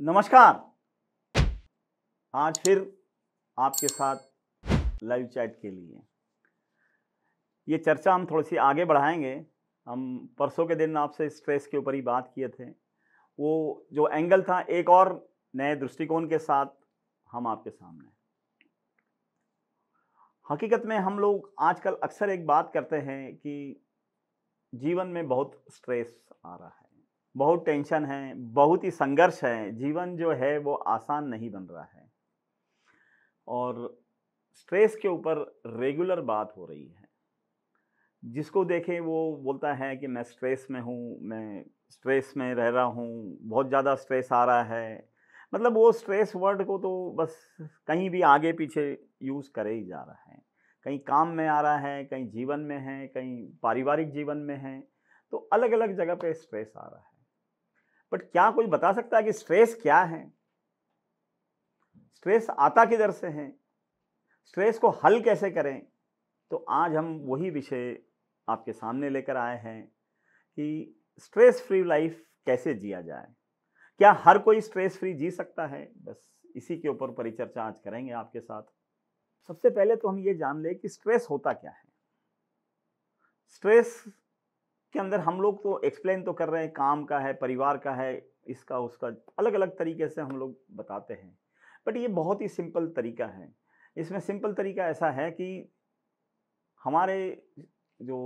नमस्कार। आज फिर आपके साथ लाइव चैट के लिए ये चर्चा हम थोड़ी सी आगे बढ़ाएंगे। हम परसों के दिन आपसे स्ट्रेस के ऊपर ही बात किए थे। वो जो एंगल था एक और नए दृष्टिकोण के साथ हम आपके सामने। हकीकत में हम लोग आजकल अक्सर एक बात करते हैं कि जीवन में बहुत स्ट्रेस आ रहा है, बहुत टेंशन है, बहुत ही संघर्ष है। जीवन जो है वो आसान नहीं बन रहा है और स्ट्रेस के ऊपर रेगुलर बात हो रही है। जिसको देखें वो बोलता है कि मैं स्ट्रेस में हूँ, मैं स्ट्रेस में रह रहा हूँ, बहुत ज़्यादा स्ट्रेस आ रहा है। मतलब वो स्ट्रेस वर्ड को तो बस कहीं भी आगे पीछे यूज़ करे ही जा रहा है। कहीं काम में आ रहा है, कहीं जीवन में है, कहीं पारिवारिक जीवन में है, तो अलग-अलग जगह पे स्ट्रेस आ रहा है। बट क्या कोई बता सकता है कि स्ट्रेस क्या है? स्ट्रेस आता किधर से है? स्ट्रेस को हल कैसे करें? तो आज हम वही विषय आपके सामने लेकर आए हैं कि स्ट्रेस फ्री लाइफ कैसे जिया जाए। क्या हर कोई स्ट्रेस फ्री जी सकता है? बस इसी के ऊपर परिचर्चा आज करेंगे आपके साथ। सबसे पहले तो हम ये जान लें कि स्ट्रेस होता क्या है। स्ट्रेस के अंदर हम लोग तो एक्सप्लेन तो कर रहे हैं, काम का है, परिवार का है, इसका उसका अलग-अलग तरीके से हम लोग बताते हैं। बट ये बहुत ही सिंपल तरीका है। इसमें सिंपल तरीका ऐसा है कि हमारे जो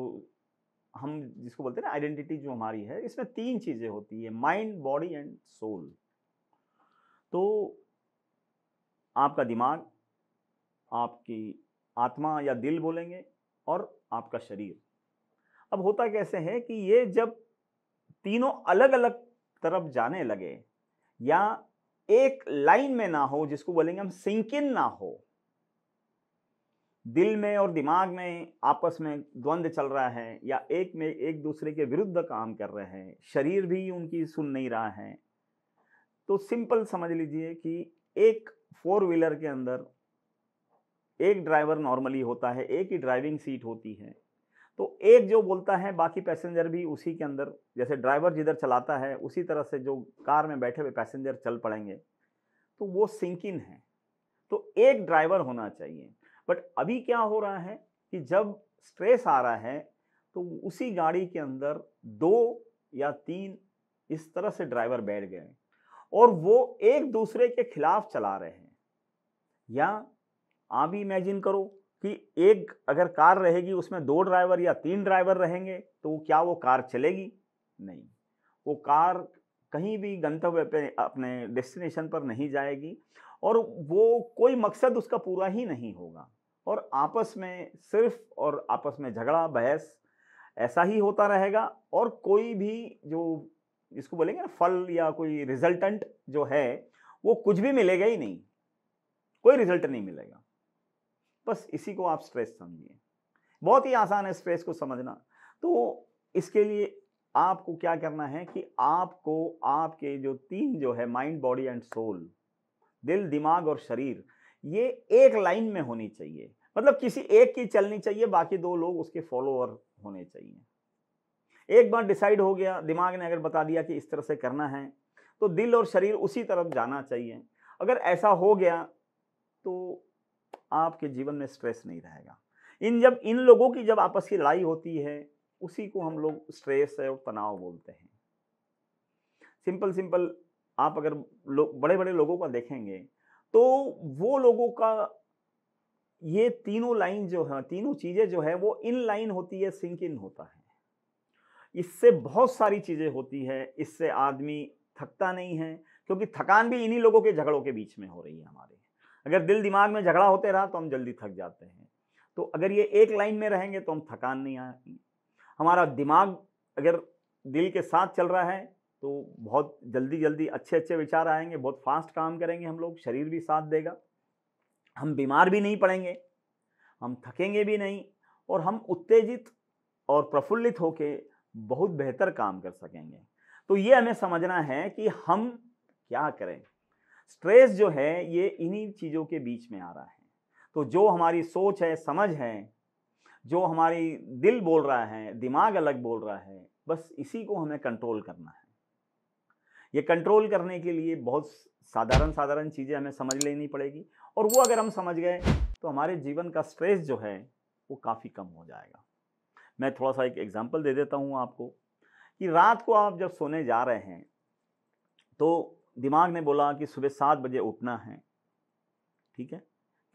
हम जिसको बोलते हैं ना आइडेंटिटी जो हमारी है, इसमें 3 चीज़ें होती है, माइंड, बॉडी एंड सोल। तो आपका दिमाग, आपकी आत्मा या दिल बोलेंगे और आपका शरीर। अब होता कैसे है कि ये जब तीनों अलग-अलग तरफ जाने लगे या एक लाइन में ना हो, जिसको बोलेंगे हम सिंक इन ना हो, दिल में और दिमाग में आपस में द्वंद्व चल रहा है या एक में एक दूसरे के विरुद्ध काम कर रहे हैं, शरीर भी उनकी सुन नहीं रहा है, तो सिंपल समझ लीजिए कि एक फोर व्हीलर के अंदर एक ड्राइवर नॉर्मली होता है, एक ही ड्राइविंग सीट होती है। तो एक जो बोलता है बाकी पैसेंजर भी उसी के अंदर, जैसे ड्राइवर जिधर चलाता है उसी तरह से जो कार में बैठे हुए पैसेंजर चल पड़ेंगे, तो वो सिंक इन है। तो एक ड्राइवर होना चाहिए। बट अभी क्या हो रहा है कि जब स्ट्रेस आ रहा है तो उसी गाड़ी के अंदर 2 या 3 इस तरह से ड्राइवर बैठ गए और वो एक दूसरे के खिलाफ चला रहे हैं। या आप ही इमेजिन करो कि एक अगर कार रहेगी उसमें 2 ड्राइवर या 3 ड्राइवर रहेंगे, तो क्या वो कार चलेगी? नहीं। वो कार कहीं भी गंतव्य पे अपने डेस्टिनेशन पर नहीं जाएगी और वो कोई मकसद उसका पूरा ही नहीं होगा और आपस में सिर्फ और आपस में झगड़ा बहस ऐसा ही होता रहेगा और कोई भी जो जिसको बोलेंगे ना फल या कोई रिजल्टेंट जो है वो कुछ भी मिलेगा ही नहीं, कोई रिजल्ट नहीं मिलेगा। बस इसी को आप स्ट्रेस समझिए। बहुत ही आसान है स्ट्रेस को समझना। तो इसके लिए आपको क्या करना है कि आपको आपके जो 3 जो है माइंड, बॉडी एंड सोल, दिल, दिमाग और शरीर, ये एक लाइन में होनी चाहिए। मतलब किसी एक की चलनी चाहिए, बाकी 2 लोग उसके फॉलोअर होने चाहिए। एक बार डिसाइड हो गया, दिमाग ने अगर बता दिया कि इस तरह से करना है, तो दिल और शरीर उसी तरफ जाना चाहिए। अगर ऐसा हो गया तो आपके जीवन में स्ट्रेस नहीं रहेगा। जब इन लोगों की जब आपस की लड़ाई होती है, उसी को हम लोग स्ट्रेस और तनाव बोलते हैं। सिंपल सिंपल आप अगर बड़े-बड़े लोगों का देखेंगे, तो वो लोगों का ये तीनों लाइन जो है, तीनों चीज़ें जो है वो इन लाइन होती है, सिंक इन होता है। इससे बहुत सारी चीज़ें होती है, इससे आदमी थकता नहीं है, क्योंकि थकान भी इन्हीं लोगों के झगड़ों के बीच में हो रही है हमारे। अगर दिल दिमाग में झगड़ा होते रहा तो हम जल्दी थक जाते हैं। तो अगर ये एक लाइन में रहेंगे तो हम थकान नहीं आएगी। हमारा दिमाग अगर दिल के साथ चल रहा है तो बहुत जल्दी-जल्दी अच्छे-अच्छे विचार आएँगे, बहुत फास्ट काम करेंगे हम लोग, शरीर भी साथ देगा। हम बीमार भी नहीं पड़ेंगे, हम थकेंगे भी नहीं और हम उत्तेजित और प्रफुल्लित होके बहुत बेहतर काम कर सकेंगे। तो ये हमें समझना है कि हम क्या करें? स्ट्रेस जो है ये इन्हीं चीज़ों के बीच में आ रहा है। तो जो हमारी सोच है, समझ है, जो हमारी दिल बोल रहा है, दिमाग अलग बोल रहा है, बस इसी को हमें कंट्रोल करना है। ये कंट्रोल करने के लिए बहुत साधारण साधारण चीज़ें हमें समझ लेनी पड़ेगी, और वो अगर हम समझ गए तो हमारे जीवन का स्ट्रेस जो है वो काफ़ी कम हो जाएगा। मैं थोड़ा सा एक एग्जांपल दे देता हूँ आपको कि रात को आप जब सोने जा रहे हैं तो दिमाग ने बोला कि सुबह 7 बजे उठना है, ठीक है,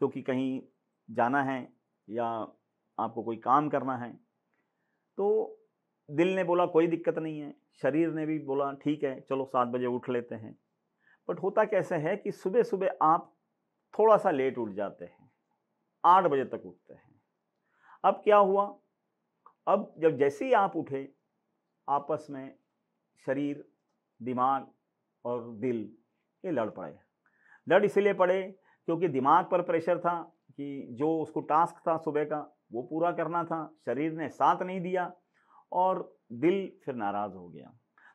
क्योंकि कहीं जाना है या आपको कोई काम करना है। तो दिल ने बोला कोई दिक्कत नहीं है, शरीर ने भी बोला ठीक है चलो 7 बजे उठ लेते हैं। बट होता कैसे है कि सुबह सुबह आप थोड़ा सा लेट उठ जाते हैं, 8 बजे तक उठते हैं। अब क्या हुआ, अब जब जैसे ही आप उठे, आपस में शरीर, दिमाग और दिल ये लड़ पड़े। लड़ इसलिए पड़े क्योंकि दिमाग पर प्रेशर था कि जो उसको टास्क था सुबह का वो पूरा करना था, शरीर ने साथ नहीं दिया और दिल फिर नाराज़ हो गया।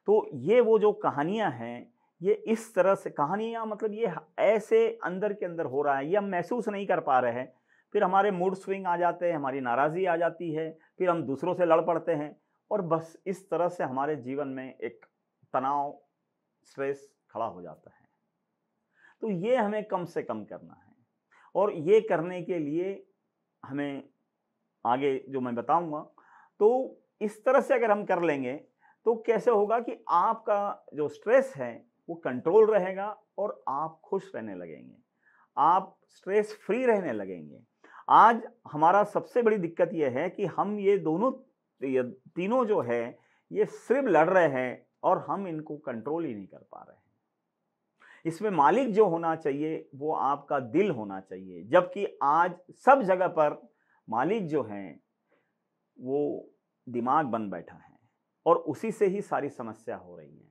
तो ये वो जो कहानियाँ हैं, ये इस तरह से कहानियाँ, मतलब ये ऐसे अंदर के अंदर हो रहा है, ये हम महसूस नहीं कर पा रहे हैं। फिर हमारे मूड स्विंग आ जाते हैं, हमारी नाराज़गी आ जाती है, फिर हम दूसरों से लड़ पड़ते हैं और बस इस तरह से हमारे जीवन में एक तनाव, स्ट्रेस खड़ा हो जाता है। तो ये हमें कम से कम करना है, और ये करने के लिए हमें आगे जो मैं बताऊंगा, तो इस तरह से अगर हम कर लेंगे तो कैसे होगा कि आपका जो स्ट्रेस है वो कंट्रोल रहेगा और आप खुश रहने लगेंगे, आप स्ट्रेस फ्री रहने लगेंगे। आज हमारा सबसे बड़ी दिक्कत यह है कि हम ये दोनों, ये तीनों जो है, ये सिर्फ लड़ रहे हैं और हम इनको कंट्रोल ही नहीं कर पा रहे हैं। इसमें मालिक जो होना चाहिए वो आपका दिल होना चाहिए, जबकि आज सब जगह पर मालिक जो हैं वो दिमाग बन बैठा है और उसी से ही सारी समस्या हो रही है।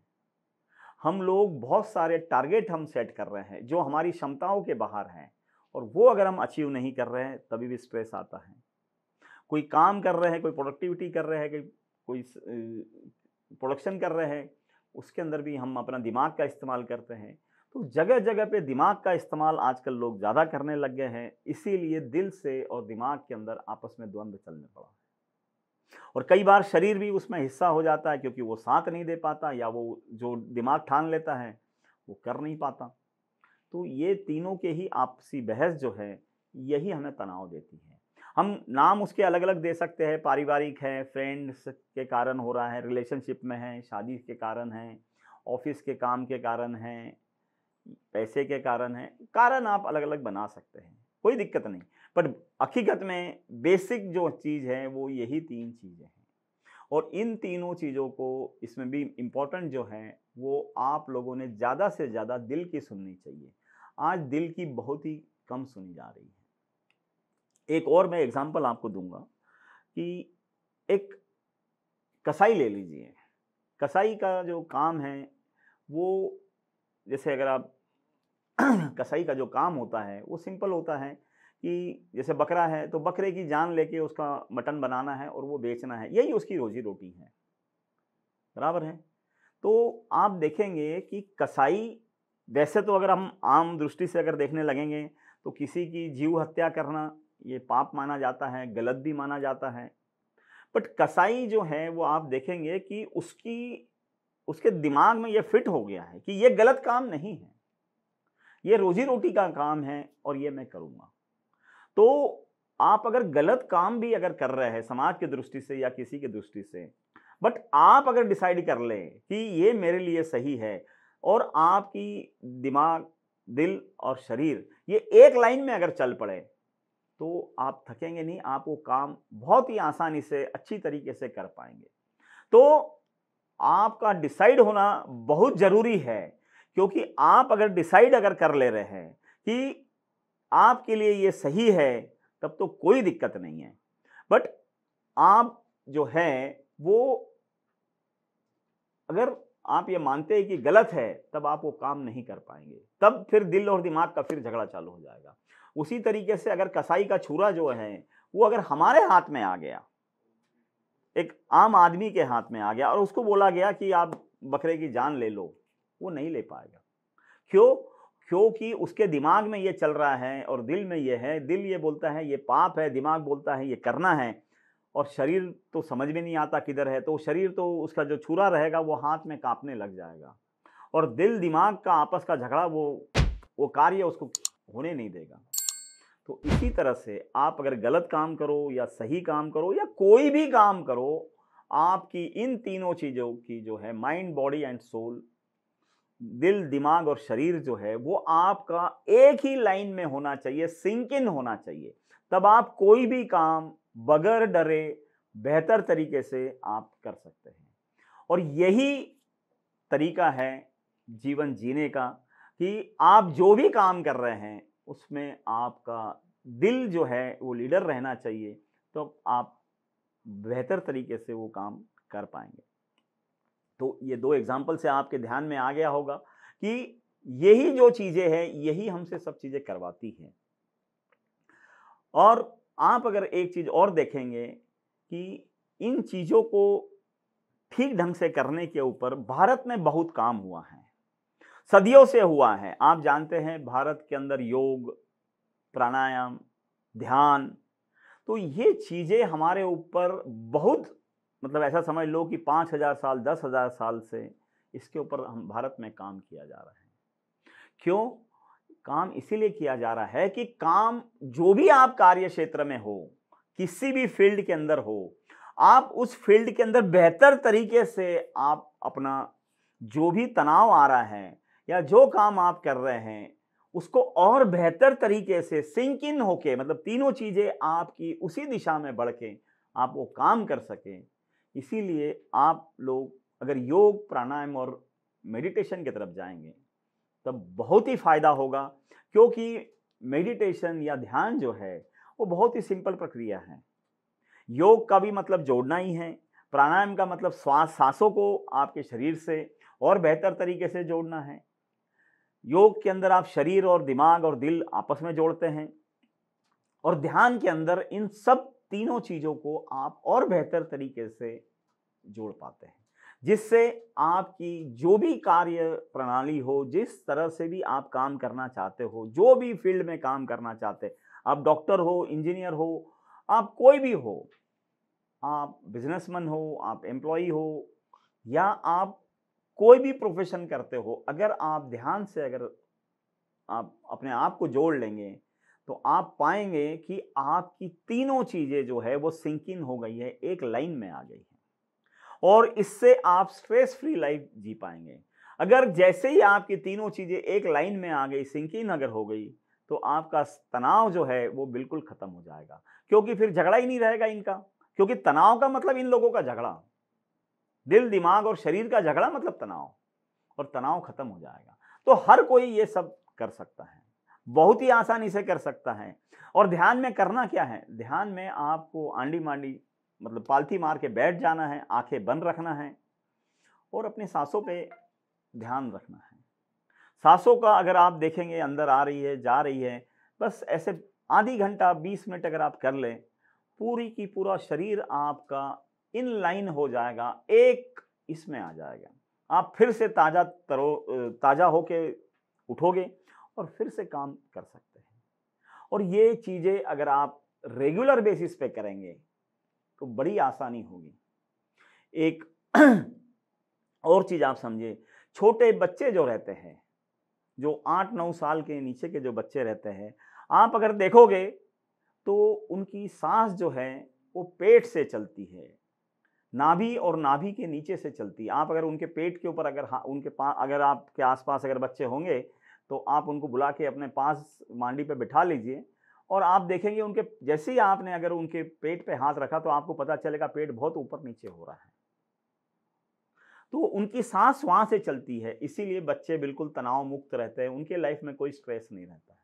हम लोग बहुत सारे टारगेट हम सेट कर रहे हैं जो हमारी क्षमताओं के बाहर हैं, और वो अगर हम अचीव नहीं कर रहे हैं तभी भी स्ट्रेस आता है। कोई काम कर रहे हैं, कोई प्रोडक्टिविटी कर रहे हैं, कोई प्रोडक्शन कर रहे हैं, उसके अंदर भी हम अपना दिमाग का इस्तेमाल करते हैं। तो जगह जगह पे दिमाग का इस्तेमाल आजकल लोग ज़्यादा करने लग गए हैं, इसीलिए दिल से और दिमाग के अंदर आपस में द्वंद्व चलने पड़ा। और कई बार शरीर भी उसमें हिस्सा हो जाता है क्योंकि वो साथ नहीं दे पाता, या वो जो दिमाग ठान लेता है वो कर नहीं पाता। तो ये तीनों के ही आपसी बहस जो है, यही हमें तनाव देती है। हम नाम उसके अलग अलग दे सकते हैं, पारिवारिक है, फ्रेंड्स के कारण हो रहा है, रिलेशनशिप में है, शादी के कारण है, ऑफिस के काम के कारण है, पैसे के कारण है, कारण आप अलग अलग बना सकते हैं, कोई दिक्कत नहीं। पर हकीकत में बेसिक जो चीज़ है वो यही 3 चीज़ें हैं, और इन तीनों चीज़ों को इसमें भी इम्पोर्टेंट जो है वो आप लोगों ने ज़्यादा से ज़्यादा दिल की सुननी चाहिए। आज दिल की बहुत ही कम सुनी जा रही है। एक और मैं एग्जांपल आपको दूंगा कि एक कसाई ले लीजिए। कसाई का जो काम है वो, जैसे अगर आप कसाई का जो काम होता है वो सिंपल होता है कि जैसे बकरा है तो बकरे की जान लेके उसका मटन बनाना है और वो बेचना है, यही उसकी रोजी रोटी है, बराबर है। तो आप देखेंगे कि कसाई, वैसे तो अगर हम आम दृष्टि से अगर देखने लगेंगे तो किसी की जीव हत्या करना ये पाप माना जाता है, गलत भी माना जाता है। बट कसाई जो है वो आप देखेंगे कि उसके दिमाग में ये फिट हो गया है कि ये गलत काम नहीं है, ये रोजी रोटी का काम है और ये मैं करूँगा। तो आप अगर गलत काम भी अगर कर रहे हैं समाज की दृष्टि से या किसी की दृष्टि से, बट आप अगर डिसाइड कर लें कि ये मेरे लिए सही है, और आपकी दिमाग, दिल और शरीर ये एक लाइन में अगर चल पड़े, तो आप थकेंगे नहीं, आप वो काम बहुत ही आसानी से अच्छी तरीके से कर पाएंगे। तो आपका डिसाइड होना बहुत ज़रूरी है, क्योंकि आप अगर डिसाइड अगर कर ले रहे हैं कि आपके लिए ये सही है, तब तो कोई दिक्कत नहीं है। बट आप जो है वो, अगर आप ये मानते हैं कि गलत है, तब आप वो काम नहीं कर पाएंगे, तब फिर दिल और दिमाग का फिर झगड़ा चालू हो जाएगा। उसी तरीके से अगर कसाई का छुरा जो है वो अगर हमारे हाथ में आ गया, एक आम आदमी के हाथ में आ गया और उसको बोला गया कि आप बकरे की जान ले लो, वो नहीं ले पाएगा। क्यों? क्योंकि उसके दिमाग में ये चल रहा है और दिल में ये है, दिल ये बोलता है ये पाप है, दिमाग बोलता है ये करना है, और शरीर तो समझ में नहीं आता किधर है, तो शरीर तो उसका जो छुरा रहेगा वो हाथ में कांपने लग जाएगा। और दिल दिमाग का आपस का झगड़ा वो कार्य उसको होने नहीं देगा। तो इसी तरह से आप अगर गलत काम करो या सही काम करो या कोई भी काम करो, आपकी इन तीनों चीज़ों की जो है माइंड, बॉडी एंड सोल, दिल, दिमाग और शरीर जो है वो आपका एक ही लाइन में होना चाहिए, सिंक इन होना चाहिए। तब आप कोई भी काम बगैर डरे बेहतर तरीके से आप कर सकते हैं। और यही तरीका है जीवन जीने का कि आप जो भी काम कर रहे हैं उसमें आपका दिल जो है वो लीडर रहना चाहिए, तो आप बेहतर तरीके से वो काम कर पाएंगे। तो ये 2 एग्जाम्पल से आपके ध्यान में आ गया होगा कि यही जो चीज़ें हैं यही हमसे सब चीज़ें करवाती हैं। और आप अगर एक चीज़ और देखेंगे कि इन चीज़ों को ठीक ढंग से करने के ऊपर भारत में बहुत काम हुआ है, सदियों से हुआ है। आप जानते हैं भारत के अंदर योग, प्राणायाम, ध्यान, तो ये चीज़ें हमारे ऊपर बहुत, मतलब ऐसा समझ लो कि 5,000 साल, 10,000 साल से इसके ऊपर हम भारत में काम किया जा रहा है। क्यों? काम इसीलिए किया जा रहा है कि काम जो भी आप कार्य क्षेत्र में हो, किसी भी फील्ड के अंदर हो, आप उस फील्ड के अंदर बेहतर तरीके से आप अपना जो भी तनाव आ रहा है या जो काम आप कर रहे हैं उसको और बेहतर तरीके से सिंक इन होके, मतलब तीनों चीजें आपकी उसी दिशा में बढ़ के आप वो काम कर सकें। इसीलिए आप लोग अगर योग, प्राणायाम और मेडिटेशन की तरफ जाएंगे तब बहुत ही फायदा होगा, क्योंकि मेडिटेशन या ध्यान जो है वो बहुत ही सिंपल प्रक्रिया है। योग का भी मतलब जोड़ना ही है, प्राणायाम का मतलब सांसों को आपके शरीर से और बेहतर तरीके से जोड़ना है। योग के अंदर आप शरीर और दिमाग और दिल आपस में जोड़ते हैं, और ध्यान के अंदर इन सब तीनों चीजों को आप और बेहतर तरीके से जोड़ पाते हैं, जिससे आपकी जो भी कार्य प्रणाली हो, जिस तरह से भी आप काम करना चाहते हो, जो भी फील्ड में काम करना चाहते, आप डॉक्टर हो, इंजीनियर हो, आप कोई भी हो, आप बिजनेसमैन हो, आप एम्प्लॉय हो, या आप कोई भी प्रोफेशन करते हो, अगर आप ध्यान से अगर आप अपने आप को जोड़ लेंगे तो आप पाएंगे कि आपकी तीनों चीजें जो है वो सिंक इन हो गई है, एक लाइन में आ गई है, और इससे आप स्ट्रेस फ्री लाइफ जी पाएंगे। अगर जैसे ही आपकी तीनों चीजें एक लाइन में आ गई, सिंक इन अगर हो गई, तो आपका तनाव जो है वो बिल्कुल खत्म हो जाएगा, क्योंकि फिर झगड़ा ही नहीं रहेगा इनका। क्योंकि तनाव का मतलब इन लोगों का झगड़ा, दिल, दिमाग और शरीर का झगड़ा मतलब तनाव, और तनाव खत्म हो जाएगा। तो हर कोई ये सब कर सकता है, बहुत ही आसानी से कर सकता है। और ध्यान में करना क्या है? ध्यान में आपको आंडी मांडी, मतलब पालथी मार के बैठ जाना है, आंखें बंद रखना है और अपनी सांसों पे ध्यान रखना है। सांसों का अगर आप देखेंगे अंदर आ रही है, जा रही है, बस ऐसे आधी घंटा 20 मिनट अगर आप कर लें, पूरी की पूरा शरीर आपका इन लाइन हो जाएगा, एक इसमें आ जाएगा। आप फिर से ताजा होके उठोगे और फिर से काम कर सकते हैं। और ये चीजें अगर आप रेगुलर बेसिस पे करेंगे तो बड़ी आसानी होगी। एक और चीज आप समझिए, छोटे बच्चे जो रहते हैं, जो 8-9 साल के नीचे के जो बच्चे रहते हैं, आप अगर देखोगे तो उनकी सांस जो है वो पेट से चलती है, नाभि और नाभि के नीचे से चलती है। आप अगर उनके पेट के ऊपर अगर आपके आसपास अगर बच्चे होंगे तो आप उनको बुला के अपने पास मांडी पे बिठा लीजिए, और आप देखेंगे उनके जैसे ही आपने अगर उनके पेट पे हाथ रखा तो आपको पता चलेगा पेट बहुत ऊपर नीचे हो रहा है। तो उनकी सांस वहां से चलती है, इसीलिए बच्चे बिल्कुल तनाव मुक्त रहते हैं, उनके लाइफ में कोई स्ट्रेस नहीं रहता है।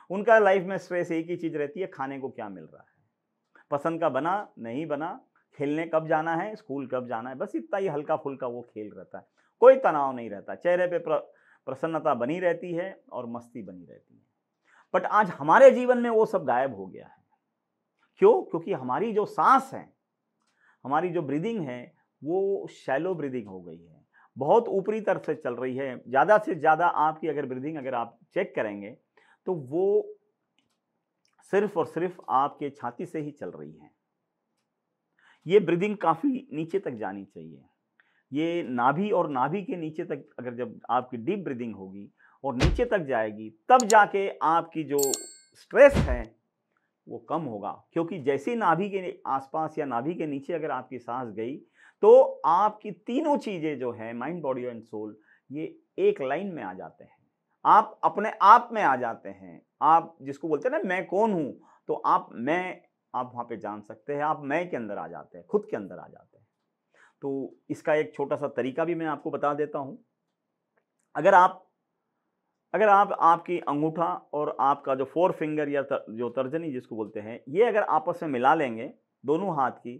उनका लाइफ में स्ट्रेस एक ही चीज रहती है, खाने को क्या मिल रहा है, पसंद का बना नहीं बना, खेलने कब जाना है, स्कूल कब जाना है, बस इतना ही हल्का फुल्का वो खेल रहता है। कोई तनाव नहीं रहता, चेहरे पे प्रसन्नता बनी रहती है और मस्ती बनी रहती है। बट आज हमारे जीवन में वो सब गायब हो गया है। क्यों? क्योंकि हमारी जो सांस है, हमारी जो ब्रीदिंग है, वो शैलो ब्रीदिंग हो गई है, बहुत ऊपरी तरफ से चल रही है। ज़्यादा से ज़्यादा आपकी अगर ब्रीदिंग अगर आप चेक करेंगे तो वो सिर्फ और सिर्फ आपके छाती से ही चल रही है। ये ब्रीदिंग काफ़ी नीचे तक जानी चाहिए। ये नाभि और नाभि के नीचे तक अगर जब आपकी डीप ब्रीदिंग होगी और नीचे तक जाएगी, तब जाके आपकी जो स्ट्रेस है वो कम होगा। क्योंकि जैसे ही नाभि के आसपास या नाभि के नीचे अगर आपकी सांस गई, तो आपकी तीनों चीजें जो है माइंड, बॉडी एंड सोल, ये एक लाइन में आ जाते हैं। आप अपने आप में आ जाते हैं। आप जिसको बोलते हैं ना मैं कौन हूं, तो आप वहां पे जान सकते हैं। आप मैं के अंदर आ जाते हैं, खुद के अंदर आ जाते हैं। तो इसका एक छोटा सा तरीका भी मैं आपको बता देता हूं। अगर आप अगर आप आपकी अंगूठा और आपका जो फोर फिंगर या जो तर्जनी जिसको बोलते हैं, ये अगर आपस में मिला लेंगे दोनों हाथ की,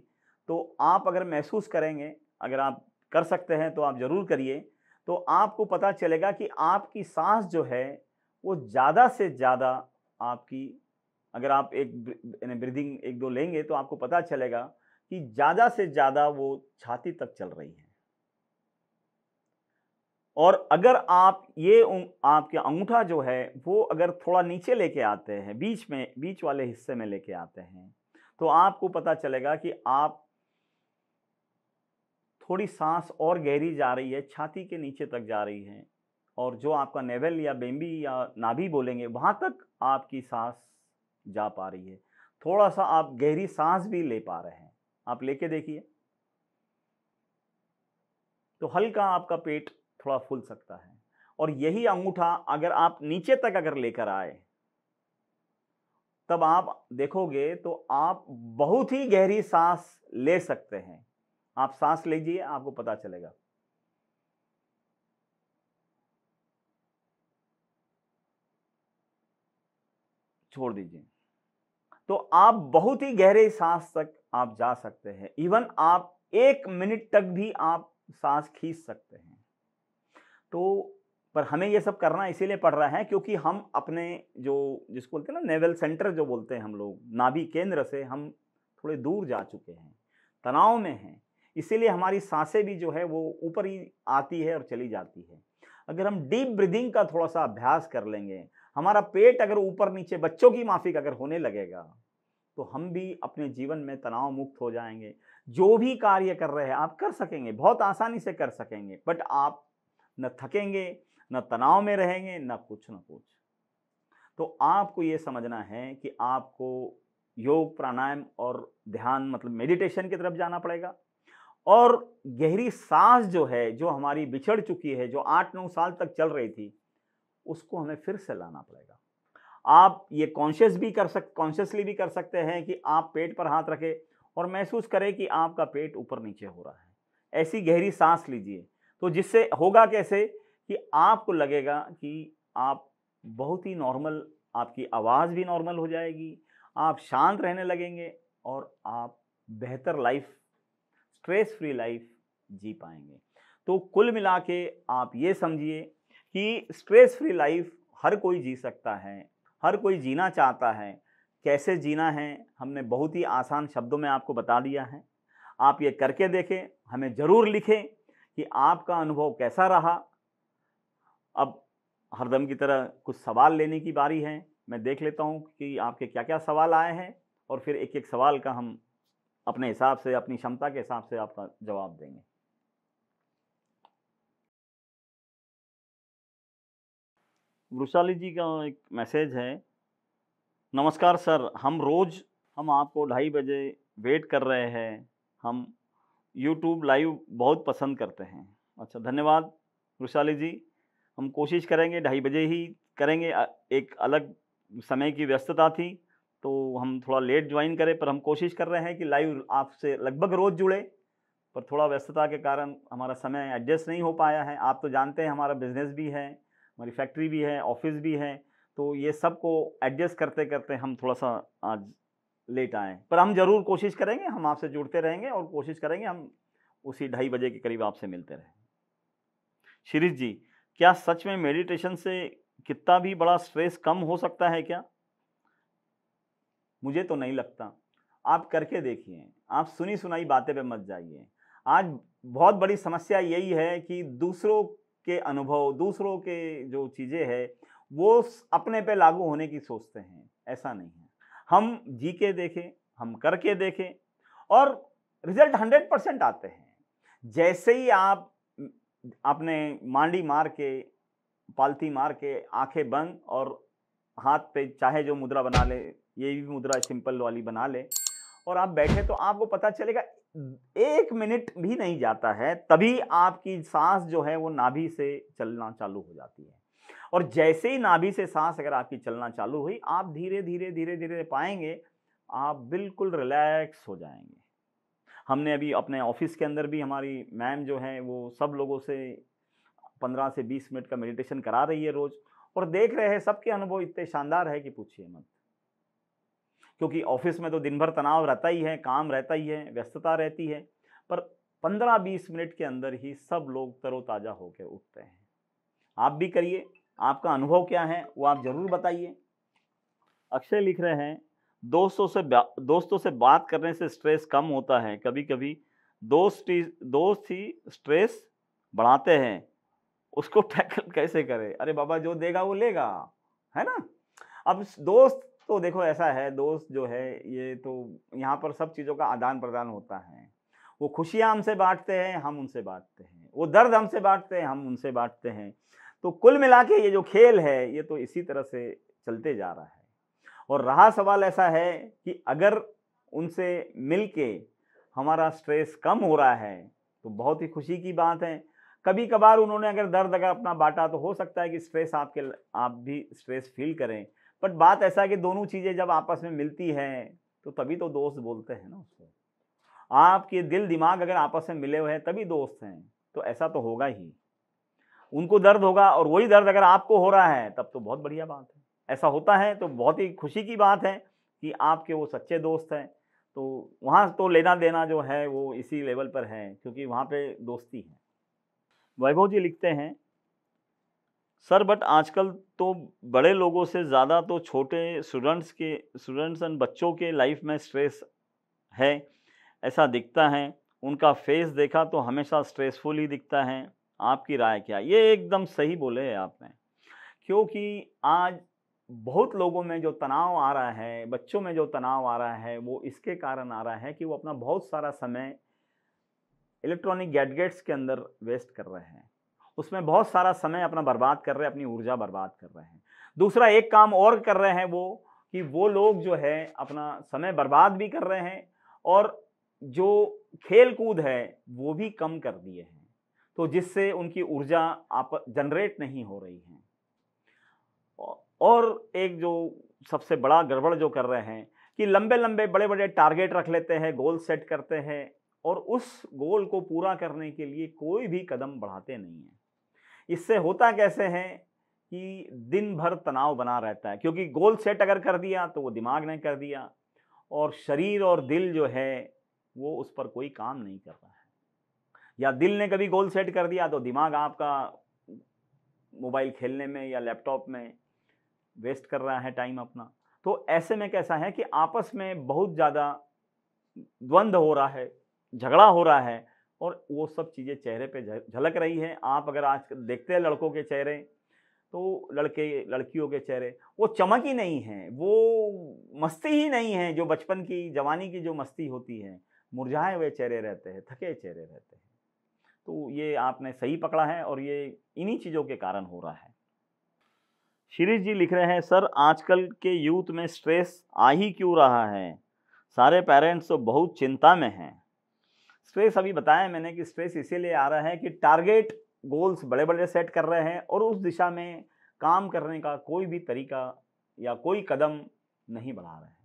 तो आप अगर महसूस करेंगे, अगर आप कर सकते हैं तो आप ज़रूर करिए, तो आपको पता चलेगा कि आपकी सांस जो है वो ज़्यादा से ज़्यादा आपकी, अगर आप एक ब्रीदिंग एक दो लेंगे तो आपको पता चलेगा कि ज़्यादा से ज़्यादा वो छाती तक चल रही है। और अगर आप ये आपके अंगूठा जो है वो अगर थोड़ा नीचे लेके आते हैं, बीच में, बीच वाले हिस्से में लेके आते हैं, तो आपको पता चलेगा कि आप थोड़ी सांस और गहरी जा रही है, छाती के नीचे तक जा रही है, और जो आपका नेवल या बेम्बी या नाभि बोलेंगे वहां तक आपकी सांस जा पा रही है। थोड़ा सा आप गहरी सांस भी ले पा रहे हैं। आप लेके देखिए, तो हल्का आपका पेट थोड़ा फूल सकता है। और यही अंगूठा अगर आप नीचे तक अगर लेकर आए, तब आप देखोगे तो आप बहुत ही गहरी सांस ले सकते हैं। आप सांस लीजिए, आपको पता चलेगा। छोड़ दीजिए। तो आप बहुत ही गहरे सांस तक आप जा सकते हैं। इवन आप 1 मिनट तक भी आप सांस खींच सकते हैं। तो पर हमें ये सब करना इसीलिए पड़ रहा है क्योंकि हम अपने जो जिसको बोलते हैं ना नेवल सेंटर जो बोलते हैं हम लोग, नाभि केंद्र से हम थोड़े दूर जा चुके हैं, तनाव में हैं। इसीलिए हमारी सांसें भी जो है वो ऊपर ही आती है और चली जाती है। अगर हम डीप ब्रीदिंग का थोड़ा सा अभ्यास कर लेंगे, हमारा पेट अगर ऊपर नीचे बच्चों की माफिक अगर होने लगेगा, तो हम भी अपने जीवन में तनाव मुक्त हो जाएंगे। जो भी कार्य कर रहे हैं आप कर सकेंगे, बहुत आसानी से कर सकेंगे, बट आप न थकेंगे, न तनाव में रहेंगे, न कुछ न कुछ। तो आपको ये समझना है कि आपको योग, प्राणायाम और ध्यान मतलब मेडिटेशन की तरफ जाना पड़ेगा। और गहरी सांस जो है, जो हमारी बिछड़ चुकी है, जो 8-9 साल तक चल रही थी, उसको हमें फिर से लाना पड़ेगा। आप ये कॉन्शियसली भी कर सकते हैं कि आप पेट पर हाथ रखें और महसूस करें कि आपका पेट ऊपर नीचे हो रहा है। ऐसी गहरी सांस लीजिए। तो जिससे होगा कैसे कि आपको लगेगा कि आप बहुत ही नॉर्मल, आपकी आवाज़ भी नॉर्मल हो जाएगी, आप शांत रहने लगेंगे और आप बेहतर लाइफ, स्ट्रेस फ्री लाइफ जी पाएंगे। तो कुल मिला के आप ये समझिए कि स्ट्रेस फ्री लाइफ हर कोई जी सकता है, हर कोई जीना चाहता है। कैसे जीना है हमने बहुत ही आसान शब्दों में आपको बता दिया है। आप ये करके देखें, हमें ज़रूर लिखें कि आपका अनुभव कैसा रहा। अब हरदम की तरह कुछ सवाल लेने की बारी है। मैं देख लेता हूँ कि आपके क्या क्या सवाल आए हैं और फिर एक एक सवाल का हम अपने हिसाब से, अपनी क्षमता के हिसाब से आपका जवाब देंगे। वृषाली जी का एक मैसेज है। नमस्कार सर, हम आपको 2:30 बजे वेट कर रहे हैं। हम यूट्यूब लाइव बहुत पसंद करते हैं। अच्छा, धन्यवाद वृषाली जी। हम कोशिश करेंगे 2:30 बजे ही करेंगे। एक अलग समय की व्यस्तता थी तो हम थोड़ा लेट ज्वाइन करें, पर हम कोशिश कर रहे हैं कि लाइव आपसे लगभग रोज़ जुड़े, पर थोड़ा व्यस्तता के कारण हमारा समय एडजस्ट नहीं हो पाया है। आप तो जानते हैं हमारा बिजनेस भी है, हमारी फैक्ट्री भी है, ऑफिस भी है, तो ये सब को एडजस्ट करते करते हम थोड़ा सा आज लेट आए। पर हम ज़रूर कोशिश करेंगे, हम आपसे जुड़ते रहेंगे और कोशिश करेंगे हम उसी 2:30 बजे के करीब आपसे मिलते रहें। शिरीष जी, क्या सच में मेडिटेशन से कितना भी बड़ा स्ट्रेस कम हो सकता है क्या? मुझे तो नहीं लगता। आप करके देखिए, आप सुनी सुनाई बातें पे मत जाइए। आज बहुत बड़ी समस्या यही है कि दूसरों के अनुभव, दूसरों के जो चीज़ें हैं, वो अपने पे लागू होने की सोचते हैं। ऐसा नहीं है। हम जी के देखें, हम करके देखें और रिजल्ट 100% आते हैं। जैसे ही आप अपने मांडी मार के, पालथी मार के, आंखें बंद और हाथ पे चाहे जो मुद्रा बना ले, ये भी मुद्रा सिंपल वाली बना ले और आप बैठे तो आपको पता चलेगा 1 मिनट भी नहीं जाता है, तभी आपकी साँस जो है वो नाभि से चलना चालू हो जाती है। और जैसे ही नाभि से साँस अगर आपकी चलना चालू हुई, आप धीरे-धीरे, धीरे-धीरे पाएँगे, आप बिल्कुल रिलैक्स हो जाएँगे। हमने अभी अपने ऑफ़िस के अंदर भी हमारी मैम जो हैं, वो सब लोगों से 15 से 20 मिनट का मेडिटेशन करा रही है रोज़ और देख रहे हैं सबके अनुभव इतने शानदार है कि पूछिए मत। क्योंकि ऑफ़िस में तो दिन भर तनाव रहता ही है, काम रहता ही है, व्यस्तता रहती है, पर 15-20 मिनट के अंदर ही सब लोग तरोताज़ा होके उठते हैं। आप भी करिए, आपका अनुभव क्या है वो आप ज़रूर बताइए। अक्षय लिख रहे हैं, दोस्तों से बात करने से स्ट्रेस कम होता है। कभी-कभी दोस्त ही स्ट्रेस बढ़ाते हैं। उसको टैकल कैसे करें? अरे बाबा, जो देगा वो लेगा, है ना? अब दोस्त तो देखो ऐसा है, दोस्त जो है ये तो यहाँ पर सब चीज़ों का आदान-प्रदान होता है। वो खुशियाँ हमसे बाँटते हैं, हम उनसे बाँटते हैं। वो दर्द हमसे बाँटते हैं, हम उनसे बाँटते हैं। तो कुल मिला के ये जो खेल है, ये तो इसी तरह से चलते जा रहा है। और रहा सवाल ऐसा है कि अगर उनसे मिलके हमारा स्ट्रेस कम हो रहा है, तो बहुत ही खुशी की बात है। कभी-कभार उन्होंने अगर दर्द अगर अपना बाँटा तो हो सकता है कि आप भी स्ट्रेस फ़ील करें। बट बात ऐसा है कि दोनों चीज़ें जब आपस में मिलती हैं, तो तभी तो दोस्त बोलते हैं ना उसको। आपके दिल-दिमाग अगर आपस में मिले हुए हैं तभी दोस्त हैं, तो ऐसा तो होगा ही। उनको दर्द होगा और वही दर्द अगर आपको हो रहा है, तब तो बहुत बढ़िया बात है। ऐसा होता है तो बहुत ही खुशी की बात है कि आपके वो सच्चे दोस्त हैं। तो वहाँ तो लेना-देना जो है वो इसी लेवल पर है, क्योंकि वहाँ पे दोस्ती है। वैभव जी लिखते हैं, सर बट आजकल तो बड़े लोगों से ज़्यादा तो छोटे स्टूडेंट्स एंड बच्चों के लाइफ में स्ट्रेस है, ऐसा दिखता है। उनका फेस देखा तो हमेशा स्ट्रेसफुल ही दिखता है। आपकी राय क्या है? ये एकदम सही बोले हैं आपने, क्योंकि आज बहुत लोगों में जो तनाव आ रहा है, बच्चों में जो तनाव आ रहा है, वो इसके कारण आ रहा है कि वो अपना बहुत सारा समय इलेक्ट्रॉनिक गैजेट्स के अंदर वेस्ट कर रहे हैं। उसमें बहुत सारा समय अपना बर्बाद कर रहे हैं, अपनी ऊर्जा बर्बाद कर रहे हैं। दूसरा एक काम और कर रहे हैं वो, कि वो लोग जो है अपना समय बर्बाद भी कर रहे हैं और जो खेल-कूद है वो भी कम कर दिए हैं। तो जिससे उनकी ऊर्जा आप जनरेट नहीं हो रही है। और एक जो सबसे बड़ा गड़बड़ जो कर रहे हैं कि लंबे-लंबे, बड़े-बड़े टारगेट रख लेते हैं, गोल सेट करते हैं और उस गोल को पूरा करने के लिए कोई भी कदम बढ़ाते नहीं हैं। इससे होता कैसे है कि दिन भर तनाव बना रहता है, क्योंकि गोल सेट अगर कर दिया तो वो दिमाग ने कर दिया और शरीर और दिल जो है वो उस पर कोई काम नहीं कर रहा है। या दिल ने कभी गोल सेट कर दिया तो दिमाग आपका मोबाइल खेलने में या लैपटॉप में वेस्ट कर रहा है टाइम अपना। तो ऐसे में कैसा है कि आपस में बहुत ज़्यादा द्वंद्व हो रहा है, झगड़ा हो रहा है और वो सब चीज़ें चेहरे पे झलक रही हैं। आप अगर आज देखते हैं लड़कों के चेहरे, तो लड़कियों के चेहरे, वो चमक ही नहीं है, वो मस्ती ही नहीं है, जो बचपन की, जवानी की जो मस्ती होती है। मुरझाए हुए चेहरे रहते हैं, थके चेहरे रहते हैं। तो ये आपने सही पकड़ा है और ये इन्हीं चीज़ों के कारण हो रहा है। शिरीष जी लिख रहे हैं, सर आजकल के यूथ में स्ट्रेस आ ही क्यों रहा है? सारे पेरेंट्स तो बहुत चिंता में हैं। स्ट्रेस अभी बताया मैंने कि स्ट्रेस इसीलिए आ रहा है कि टारगेट गोल्स बड़े-बड़े सेट कर रहे हैं और उस दिशा में काम करने का कोई भी तरीका या कोई कदम नहीं बढ़ा रहे हैं।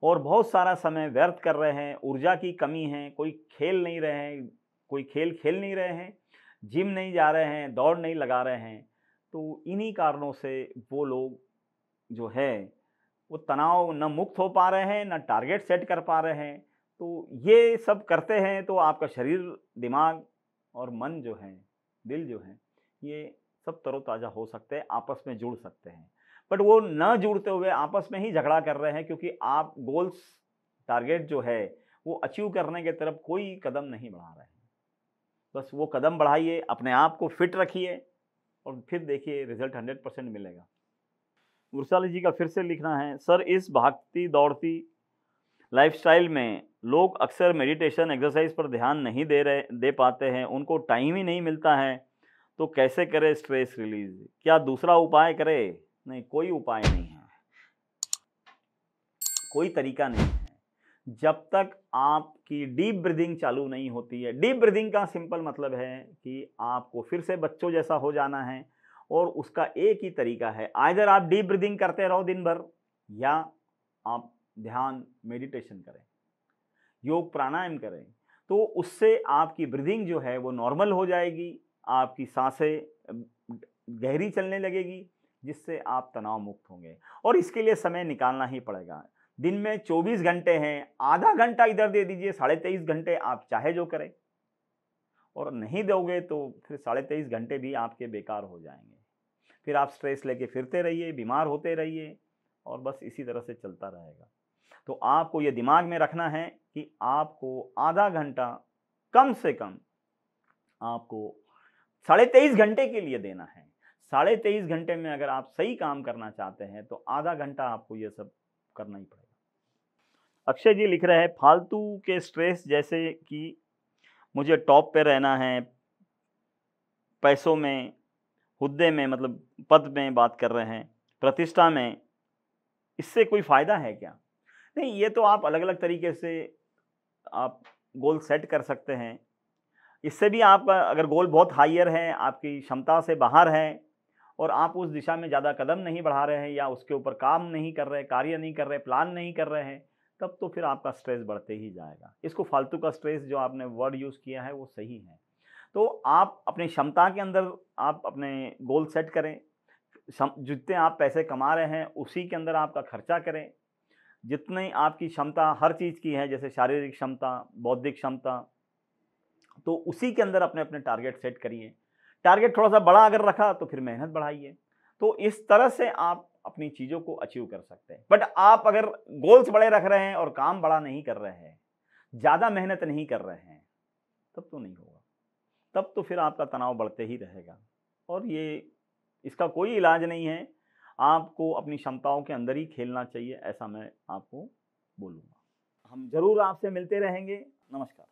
और बहुत सारा समय व्यर्थ कर रहे हैं, ऊर्जा की कमी है, कोई खेल नहीं रहे हैं, कोई खेल खेल नहीं रहे हैं, जिम नहीं जा रहे हैं, दौड़ नहीं लगा रहे हैं। तो इन्हीं कारणों से वो लोग जो है वो तनाव न मुक्त हो पा रहे हैं, न टारगेट सेट कर पा रहे हैं। तो ये सब करते हैं तो आपका शरीर, दिमाग और मन जो है, दिल जो है, ये सब तरोताज़ा हो सकते हैं, आपस में जुड़ सकते हैं। बट वो न जुड़ते हुए आपस में ही झगड़ा कर रहे हैं, क्योंकि आप गोल्स, टारगेट जो है वो अचीव करने की तरफ कोई कदम नहीं बढ़ा रहे हैं। बस वो कदम बढ़ाइए, अपने आप को फिट रखिए और फिर देखिए रिजल्ट 100% मिलेगा। वृषाली जी का फिर से लिखना है, सर इस भागती दौड़ती लाइफस्टाइल में लोग अक्सर मेडिटेशन एक्सरसाइज पर ध्यान नहीं दे पाते हैं, उनको टाइम ही नहीं मिलता है, तो कैसे करें स्ट्रेस रिलीज? क्या दूसरा उपाय करें? नहीं, कोई उपाय नहीं है, कोई तरीका नहीं है। जब तक आपकी डीप ब्रीदिंग चालू नहीं होती है, डीप ब्रीदिंग का सिंपल मतलब है कि आपको फिर से बच्चों जैसा हो जाना है, और उसका एक ही तरीका है, आइदर आप डीप ब्रीदिंग करते रहो दिन भर, या आप ध्यान मेडिटेशन करें, योग प्राणायाम करें। तो उससे आपकी ब्रीदिंग जो है वो नॉर्मल हो जाएगी, आपकी सांसें गहरी चलने लगेगी, जिससे आप तनाव मुक्त होंगे। और इसके लिए समय निकालना ही पड़ेगा। दिन में 24 घंटे हैं, आधा घंटा इधर दे दीजिए, 23.5 घंटे आप चाहे जो करें, और नहीं दोगे तो फिर 23.5 घंटे भी आपके बेकार हो जाएंगे। फिर आप स्ट्रेस लेके फिरते रहिए, बीमार होते रहिए, और बस इसी तरह से चलता रहेगा। तो आपको ये दिमाग में रखना है कि आपको आधा घंटा कम से कम आपको 23.5 घंटे के लिए देना है। 23.5 घंटे में अगर आप सही काम करना चाहते हैं तो आधा घंटा आपको ये सब करना ही पड़ेगा। अक्षय जी लिख रहे हैं, फालतू के स्ट्रेस जैसे कि मुझे टॉप पे रहना है, पैसों में, हुद्दे में, मतलब पद में बात कर रहे हैं, प्रतिष्ठा में, इससे कोई फ़ायदा है क्या? नहीं, ये तो आप अलग-अलग तरीके से आप गोल सेट कर सकते हैं। इससे भी आपका अगर गोल बहुत हायर है, आपकी क्षमता से बाहर है, और आप उस दिशा में ज़्यादा कदम नहीं बढ़ा रहे हैं, या उसके ऊपर काम नहीं कर रहे, कार्य नहीं कर रहे, प्लान नहीं कर रहे हैं, तब तो फिर आपका स्ट्रेस बढ़ते ही जाएगा। इसको फालतू का स्ट्रेस जो आपने वर्ड यूज़ किया है वो सही है। तो आप अपनी क्षमता के अंदर आप अपने गोल सेट करें, जितने आप पैसे कमा रहे हैं उसी के अंदर आपका खर्चा करें। जितनी आपकी क्षमता हर चीज़ की है, जैसे शारीरिक क्षमता, बौद्धिक क्षमता, तो उसी के अंदर अपने-अपने टारगेट सेट करिए। टारगेट थोड़ा-सा बड़ा अगर रखा तो फिर मेहनत बढ़ाइए। तो इस तरह से आप अपनी चीज़ों को अचीव कर सकते हैं। बट आप अगर गोल्स बड़े रख रहे हैं और काम बड़ा नहीं कर रहे हैं, ज़्यादा मेहनत नहीं कर रहे हैं, तब तो नहीं होगा। तब तो फिर आपका तनाव बढ़ते ही रहेगा, और ये इसका कोई इलाज नहीं है। आपको अपनी क्षमताओं के अंदर ही खेलना चाहिए, ऐसा मैं आपको बोलूँगा। हम ज़रूर आपसे मिलते रहेंगे। नमस्कार।